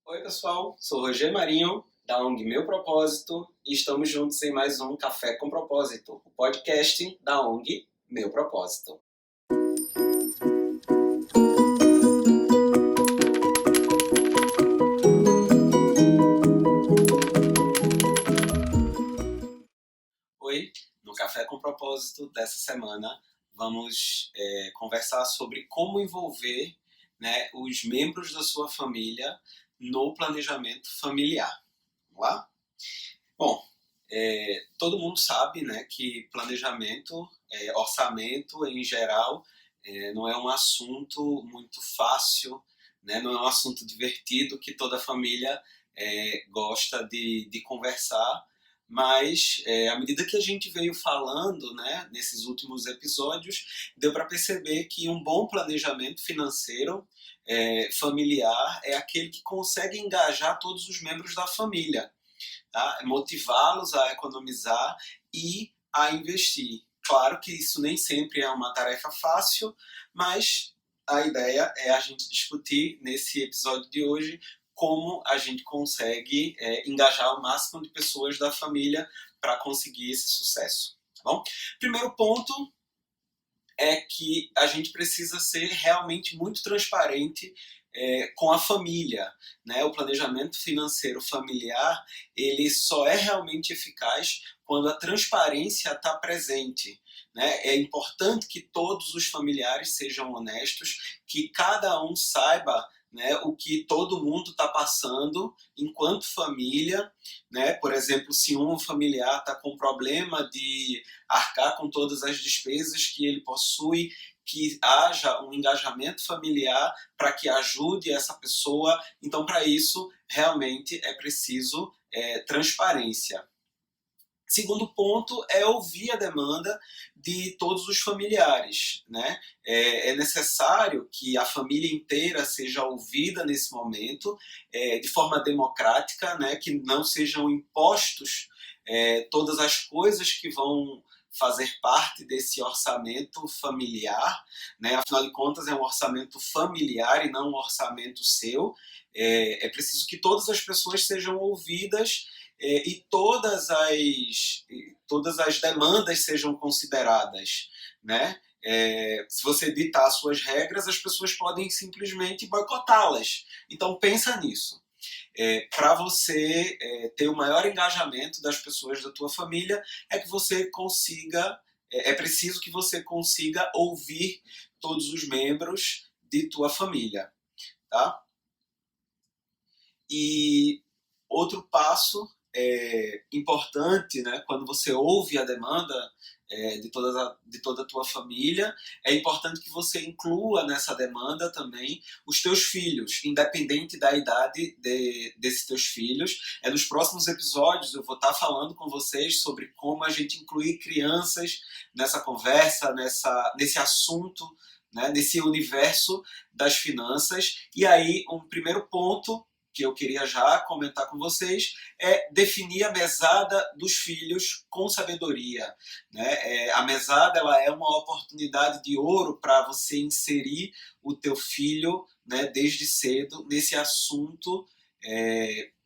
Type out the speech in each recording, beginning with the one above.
Oi pessoal, sou Roger Marinho, da ONG Meu Propósito, e estamos juntos em mais um Café com Propósito, o podcast da ONG Meu Propósito. Oi, no Café com Propósito dessa semana vamos conversar sobre como envolver, os membros da sua família no planejamento familiar. Vamos lá? Bom, todo mundo sabe, que planejamento, orçamento em geral, não é um assunto muito fácil, não é um assunto divertido que toda família gosta de conversar, mas à medida que a gente veio falando, nesses últimos episódios, deu para perceber que um bom planejamento financeiro familiar é aquele que consegue engajar todos os membros da família, tá? Motivá-los a economizar e a investir. Claro que isso nem sempre é uma tarefa fácil, mas a ideia é a gente discutir nesse episódio de hoje como a gente consegue engajar o máximo de pessoas da família para conseguir esse sucesso. Tá bom? Primeiro ponto é que a gente precisa ser realmente muito transparente com a família, O planejamento financeiro familiar, ele só é realmente eficaz quando a transparência está presente, É importante que todos os familiares sejam honestos, que cada um saiba, o que todo mundo está passando enquanto família, Por exemplo, se um familiar está com problema de arcar com todas as despesas que ele possui, que haja um engajamento familiar para que ajude essa pessoa. Então, para isso, realmente é preciso transparência. Segundo ponto é ouvir a demanda de todos os familiares, É necessário que a família inteira seja ouvida nesse momento, de forma democrática, que não sejam impostos todas as coisas que vão fazer parte desse orçamento familiar, Afinal de contas é um orçamento familiar e não um orçamento seu. É preciso que todas as pessoas sejam ouvidas e todas as demandas sejam consideradas, se você ditar suas regras, as pessoas podem simplesmente boicotá-las. Então pensa nisso. Para você ter o maior engajamento das pessoas da tua família, é preciso que você consiga ouvir todos os membros de tua família, tá? E outro passo importante, quando você ouve a demanda de toda a tua família, é importante que você inclua nessa demanda também os teus filhos, independente da idade desses teus filhos. Nos próximos episódios eu vou estar falando com vocês sobre como a gente incluir crianças nessa conversa, nesse assunto, nesse universo das finanças. E aí, um primeiro ponto que eu queria já comentar com vocês é definir a mesada dos filhos com sabedoria, A mesada, ela é uma oportunidade de ouro para você inserir o teu filho, desde cedo nesse assunto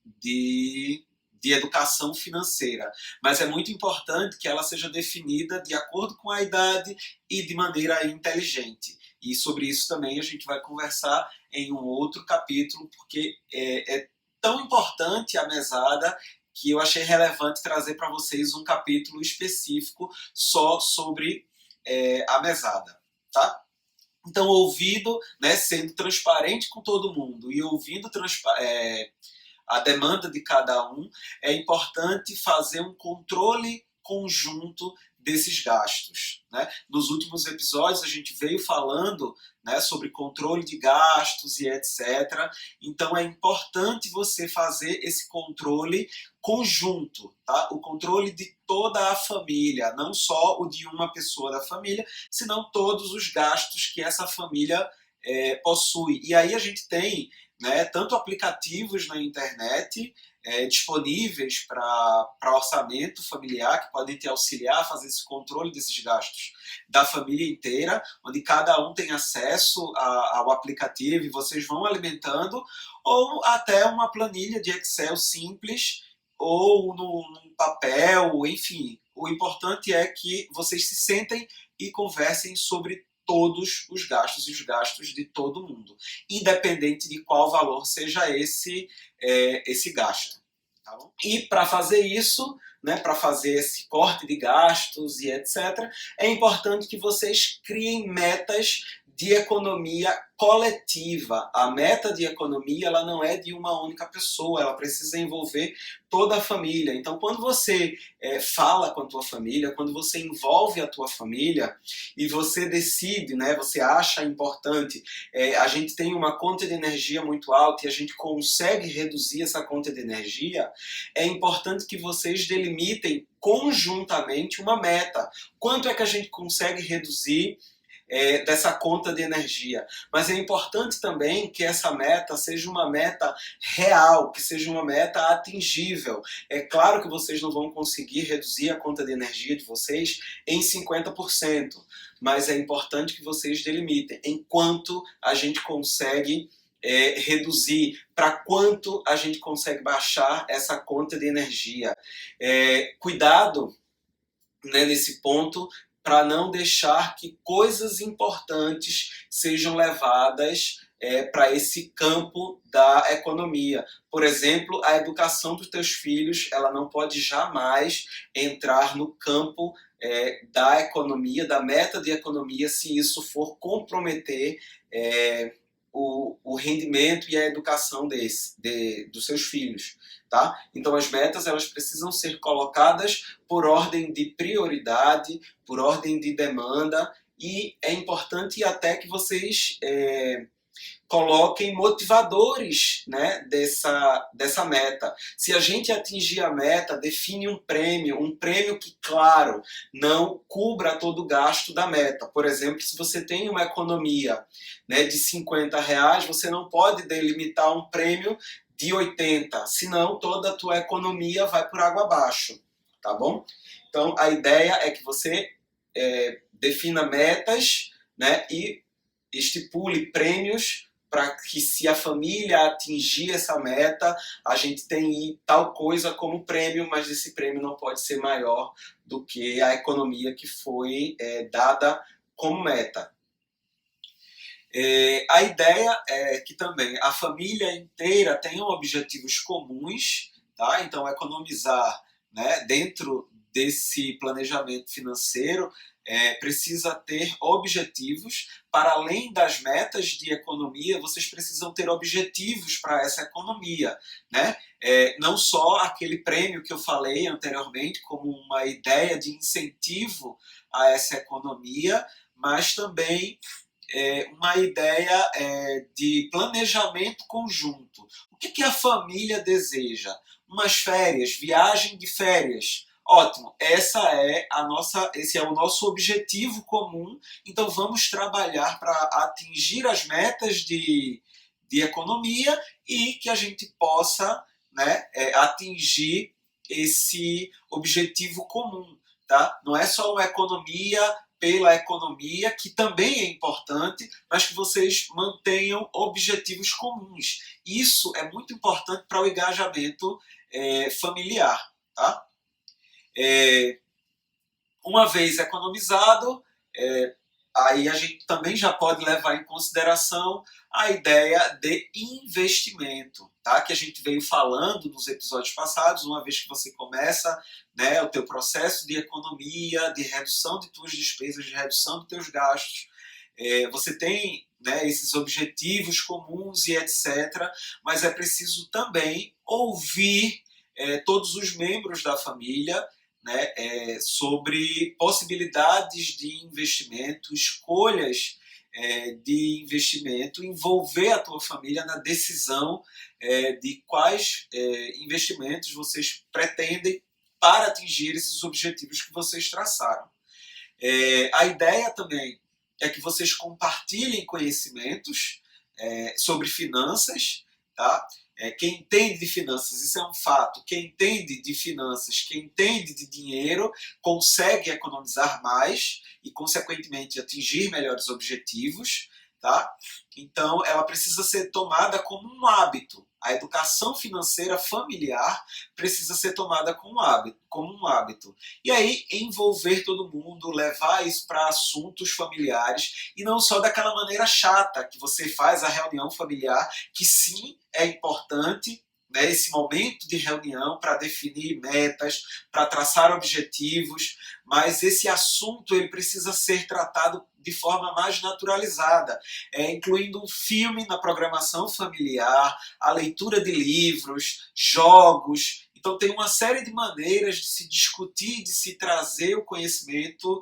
de educação financeira. Mas é muito importante que ela seja definida de acordo com a idade e de maneira inteligente. E sobre isso também a gente vai conversar em um outro capítulo, porque é tão importante a mesada que eu achei relevante trazer para vocês um capítulo específico só sobre a mesada, tá? Então, ouvindo, sendo transparente com todo mundo e ouvindo a demanda de cada um, é importante fazer um controle conjunto desses gastos, Nos últimos episódios a gente veio falando sobre controle de gastos e etc. Então é importante você fazer esse controle conjunto, tá? O controle de toda a família, não só o de uma pessoa da família, senão todos os gastos que essa família possui. E aí a gente tem tanto aplicativos na internet disponíveis para orçamento familiar, que podem te auxiliar a fazer esse controle desses gastos da família inteira, onde cada um tem acesso ao aplicativo e vocês vão alimentando, ou até uma planilha de Excel simples, ou num papel, enfim. O importante é que vocês se sentem e conversem sobre todos os gastos e os gastos de todo mundo, independente de qual valor seja esse gasto. Tá bom? E para fazer isso, né, para fazer esse corte de gastos e etc., é importante que vocês criem metas de economia coletiva. A meta de economia ela não é de uma única pessoa, ela precisa envolver toda a família. Então, quando você fala com a tua família, quando você envolve a tua família e você decide, né, você acha importante, a gente tem uma conta de energia muito alta e a gente consegue reduzir essa conta de energia, é importante que vocês delimitem conjuntamente uma meta. Quanto é que a gente consegue reduzir dessa conta de energia? Mas é importante também que essa meta seja uma meta real, que seja uma meta atingível. É claro que vocês não vão conseguir reduzir a conta de energia de vocês em 50%, mas é importante que vocês delimitem em quanto a gente consegue reduzir, para quanto a gente consegue baixar essa conta de energia. Cuidado, né, nesse ponto, para não deixar que coisas importantes sejam levadas para esse campo da economia. Por exemplo, a educação dos teus filhos, ela não pode jamais entrar no campo da economia, da meta de economia, se isso for comprometer o rendimento e a educação dos seus filhos. Tá? Então as metas elas precisam ser colocadas por ordem de prioridade, por ordem de demanda, e é importante até que vocês coloquem motivadores, né, dessa meta. Se a gente atingir a meta, define um prêmio que, claro, não cubra todo o gasto da meta. Por exemplo, se você tem uma economia, né, de R$ 50, você não pode delimitar um prêmio de 80, senão toda a tua economia vai por água abaixo, tá bom? Então, a ideia é que você defina metas, né, e estipule prêmios para que, se a família atingir essa meta, a gente tem tal coisa como prêmio, mas esse prêmio não pode ser maior do que a economia que foi dada como meta. A ideia é que também a família inteira tenha objetivos comuns, tá? Então, economizar, né, dentro desse planejamento financeiro precisa ter objetivos. Para além das metas de economia, vocês precisam ter objetivos para essa economia, né? Não só aquele prêmio que eu falei anteriormente como uma ideia de incentivo a essa economia, mas também uma ideia de planejamento conjunto. O que a família deseja? Umas férias, viagem de férias. Ótimo, esse é o nosso objetivo comum, então vamos trabalhar para atingir as metas de economia e que a gente possa, né, atingir esse objetivo comum. Tá? Não é só uma economia pela economia, que também é importante, mas que vocês mantenham objetivos comuns. Isso é muito importante para o engajamento familiar. Tá? Uma vez economizado, aí a gente também já pode levar em consideração a ideia de investimento, tá? Que a gente veio falando nos episódios passados. Uma vez que você começa, né, o teu processo de economia, de redução de tuas despesas, de redução dos teus gastos, você tem, né, esses objetivos comuns e etc., mas é preciso também ouvir todos os membros da família, né, sobre possibilidades de investimento, escolhas de investimento, envolver a tua família na decisão de quais investimentos vocês pretendem para atingir esses objetivos que vocês traçaram. A ideia também é que vocês compartilhem conhecimentos sobre finanças, tá? Quem entende de finanças, isso é um fato, quem entende de finanças, quem entende de dinheiro, consegue economizar mais e, consequentemente, atingir melhores objetivos. tá? Então, ela precisa ser tomada como um hábito. A educação financeira familiar precisa ser tomada como um hábito. E aí, envolver todo mundo, levar isso para assuntos familiares, e não só daquela maneira chata que você faz a reunião familiar, que sim, é importante, né, esse momento de reunião para definir metas, para traçar objetivos, mas esse assunto ele precisa ser tratado de forma mais naturalizada, incluindo um filme na programação familiar, a leitura de livros, jogos. Então tem uma série de maneiras de se discutir, de se trazer o conhecimento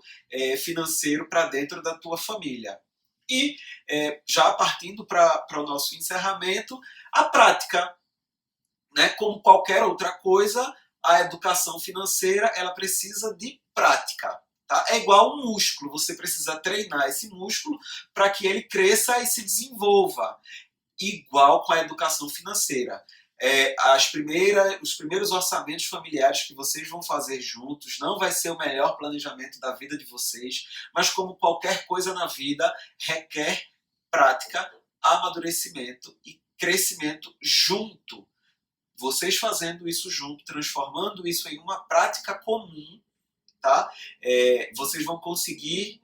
financeiro para dentro da tua família. E já partindo para o nosso encerramento, a prática, né? Como qualquer outra coisa, a educação financeira ela precisa de prática. Tá? É igual um músculo, você precisa treinar esse músculo para que ele cresça e se desenvolva. Igual com a educação financeira. Os primeiros orçamentos familiares que vocês vão fazer juntos não vai ser o melhor planejamento da vida de vocês, mas como qualquer coisa na vida, requer prática, amadurecimento e crescimento junto. Vocês fazendo isso junto, transformando isso em uma prática comum, tá? Vocês vão conseguir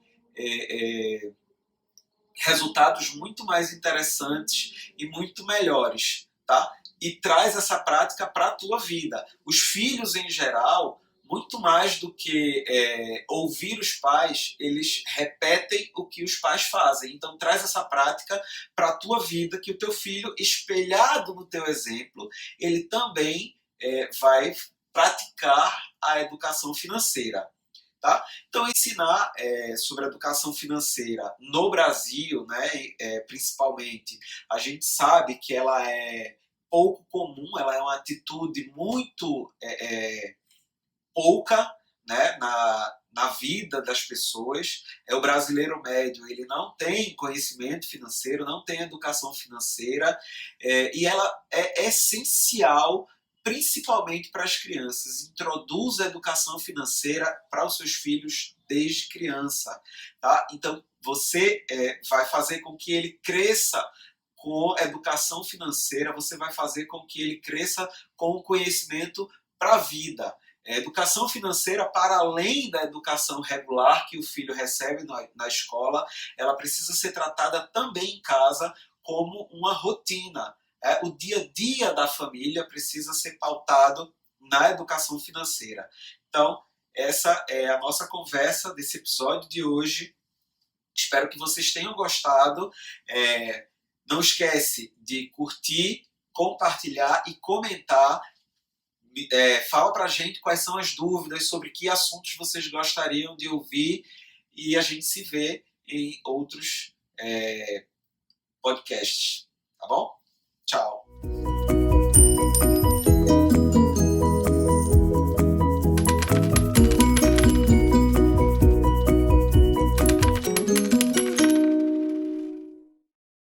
resultados muito mais interessantes e muito melhores, tá? E traz essa prática para a tua vida. Os filhos, em geral, muito mais do que ouvir os pais, eles repetem o que os pais fazem. Então traz essa prática para a tua vida, que o teu filho, espelhado no teu exemplo, ele também vai praticar a educação financeira. Tá? Então, ensinar sobre a educação financeira no Brasil, né, principalmente, a gente sabe que ela é pouco comum, ela é uma atitude muito pouca, né, na vida das pessoas. O brasileiro médio ele não tem conhecimento financeiro, não tem educação financeira, e ela é essencial principalmente para as crianças. Introduza a educação financeira para os seus filhos desde criança. Tá? Então, você vai fazer com que ele cresça com educação financeira, você vai fazer com que ele cresça com o conhecimento para a vida. Educação financeira, para além da educação regular que o filho recebe na escola, ela precisa ser tratada também em casa como uma rotina. O dia a dia da família precisa ser pautado na educação financeira. Então, essa é a nossa conversa desse episódio de hoje. Espero que vocês tenham gostado. Não esquece de curtir, compartilhar e comentar. Fala pra gente quais são as dúvidas, sobre que assuntos vocês gostariam de ouvir, e a gente se vê em outros podcasts. Tá bom? Tchau.